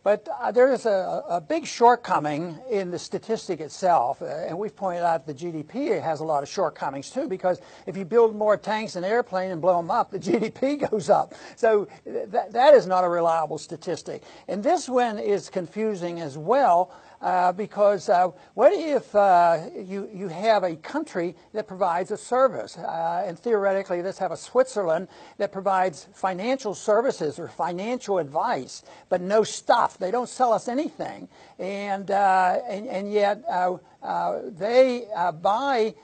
But there's a big shortcoming in the statistic itself, and we've pointed out the GDP has a lot of shortcomings too, because if you build more tanks in an airplane and blow them up, the GDP goes up. So that is not a reliable statistic. And this one is confusing as well, because what if you have a country that provides a service, and theoretically let's have a Switzerland that provides financial services or financial advice, but no stuff. They don't sell us anything, and yet they buy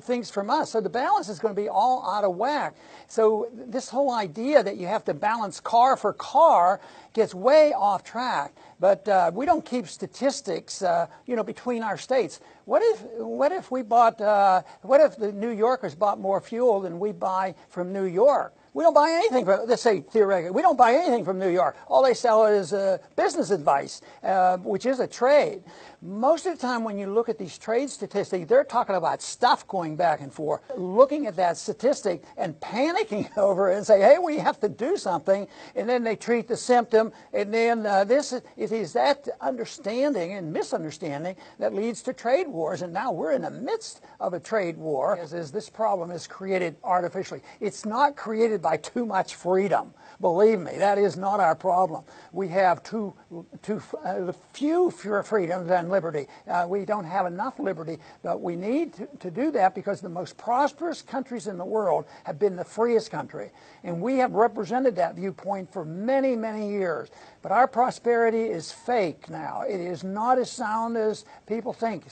things from us. So the balance is going to be all out of whack. So this whole idea that you have to balance car for car gets way off track. But we don't keep statistics, between our states. What if we bought? What if the New Yorkers bought more fuel than we buy from New York? We don't buy anything from, let's say theoretically, we don't buy anything from New York. All they sell is business advice, which is a trade. Most of the time when you look at these trade statistics, they're talking about stuff going back and forth. Looking at that statistic and panicking over it and say, hey, we have to do something, and then they treat the symptom, and then it is that understanding and misunderstanding that leads to trade wars, and now we're in the midst of a trade war, as this problem is created artificially. It's not created by too much freedom. Believe me, that is not our problem. We have too few freedoms and liberty. We don't have enough liberty, but we need to do that because the most prosperous countries in the world have been the freest country. And we have represented that viewpoint for many, many years. But our prosperity is fake now. It is not as sound as people think.